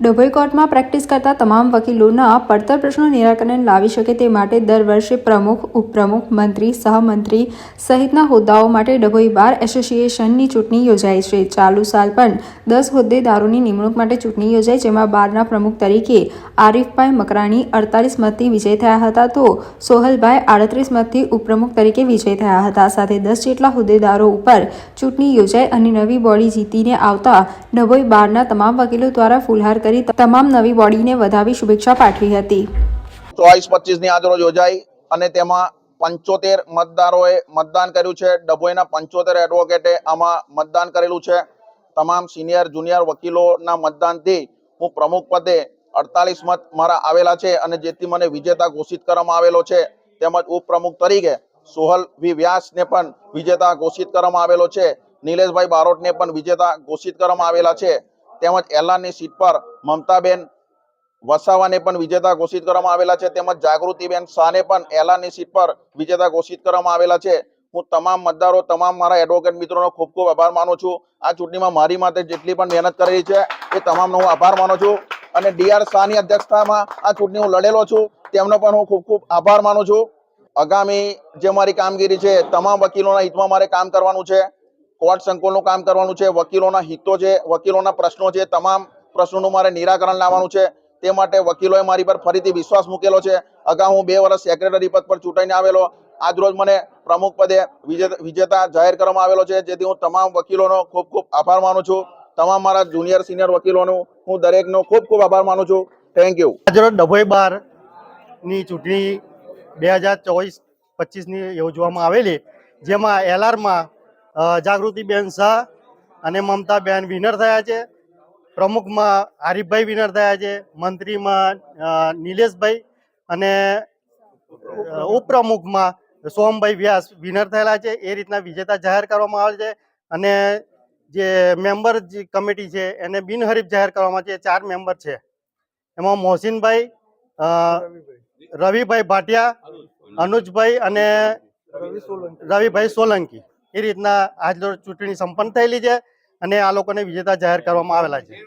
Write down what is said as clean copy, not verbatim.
ડભોઈ કોર્ટમાં પ્રેક્ટિસ કરતા તમામ વકીલોના પડતર પ્રશ્નો નિરાકરણ લાવી શકે તે માટે દર વર્ષે પ્રમુખ, ઉપપ્રમુખ, મંત્રી, સહમંત્રી સહિતના હોદ્દાઓ માટે ડભોઈ બાર એસોસિએશનની ચૂંટણી યોજાઈ છે। ચાલુ સાલ પણ 10 હોદ્દેદારોની નિમણૂક માટે ચૂંટણી યોજાઈ, જેમાં બારના પ્રમુખ તરીકે આરીફભાઈ મકરાણી 48 મતથી વિજય થયા હતા, તો સોહલભાઈ 38 મતથી ઉપપ્રમુખ તરીકે વિજય થયા હતા। સાથે 10 જેટલા હોદ્દેદારો ઉપર ચૂંટણી યોજાઈ અને નવી બોડી જીતીને આવતા ડભોઈ બારના તમામ વકીલો દ્વારા ફૂલહાર કરી તમામ નવી બોડીને વધાવી શુભેચ્છા પાઠવી હતી। 24-25 ની આજરોજ યોજાઈ અને તેમાં 75 મતદારોએ મતદાન કર્યું છે। ડભોઈના 75 એડવોકેટે આમાં મતદાન કરેલું છે। તમામ સિનિયર જુનિયર વકીલોના મતદાનથી હું પ્રમુખ પદે 48 મત મારા આવેલા છે અને જેથી મને વિજેતા ઘોષિત કરવામાં આવેલો છે। તેમજ ઉપપ્રમુખ તરીકે સોહલ વી વ્યાસને પણ વિજેતા ઘોષિત કરવામાં આવેલો છે। નિલેશભાઈ બારોટને પણ વિજેતા ઘોષિત કરવામાં આવેલા છે। તેમજ એલાનની સીટ પર મમતાબેન વસાવાને પણ વિજેતા ઘોષિત કરવામાં આવેલા છે। તેમજ જાગૃતિબેન શાહને પણ એલાનની સીટ પર વિજેતા ઘોષિત કરવામાં આવેલા છે। હું તમામ મતદારો, તમામ મારા એડવોકેટ મિત્રોનો ખૂબ ખૂબ આભાર માનું છું। આ ચૂંટણીમાં મારી માટે જેટલી પણ મહેનત કરેલી છે એ તમામનો હું આભાર માનું છું અને ડીઆર શાહની અધ્યક્ષતામાં આ ચૂંટણી હું લડેલો છું, તેમનો પણ હું ખૂબ ખૂબ આભાર માનું છું। આગામી જે મારી કામગીરી છે, તમામ વકીલોના હિતમાં મારે કામ કરવાનું છે, કોર્ટ સંકુલનું કામ કરવાનું છે, વકીલોના હિતો છે, વકીલોના પ્રશ્નો છે, તમામ પ્રશ્નોનું મારે નિરાકરણ લાવવાનું છે। તે માટે વકીલોએ મારી પર ફરીથી વિશ્વાસ મૂકેલો છે। અગાઉ હું 2 વર્ષ સેક્રેટરી પદ પર ચૂંટાઈને આવેલો, આજરોજ મને પ્રમુખ પદે વિજેતા જાહેર કરવામાં આવેલો છે, જેથી હું તમામ વકીલોનો ખૂબ ખૂબ આભાર માનું છું। તમામ મારા જુનિયર સિનિયર વકીલોનો હું દરેકનો ખૂબ ખૂબ આભાર માનું છું। Thank you. આજરોજ ડભોઈ બારની ચૂંટણી 2024-25ની યોજવામાં આવેલી, જેમાં એલઆરમાં જાગૃતિબેન શાહ અને મમતાબેન વિનર થયા છે। પ્રમુખમાં આરીફભાઈ વિનર થયા છે, મંત્રીમાં નિલેશભાઈ અને ઉપપ્રમુખમાં સોમભાઈ વ્યાસ વિનર થયેલા છે। એ રીતના વિજેતા જાહેર કરવામાં આવે છે અને જે મેમ્બર કમિટી છે એને બિનહરીફ જાહેર કરવામાં છે। 4 મેમ્બર છે, એમાં મોહસિનભાઈ, રવિભાઈ ભાટિયા, અનુજભાઈ અને રવિભાઈ સોલંકી। એ રીતના આજ ચૂંટણી સંપન્ન થયેલી છે અને આ લોકોને વિજેતા જાહેર કરવામાં આવેલા છે।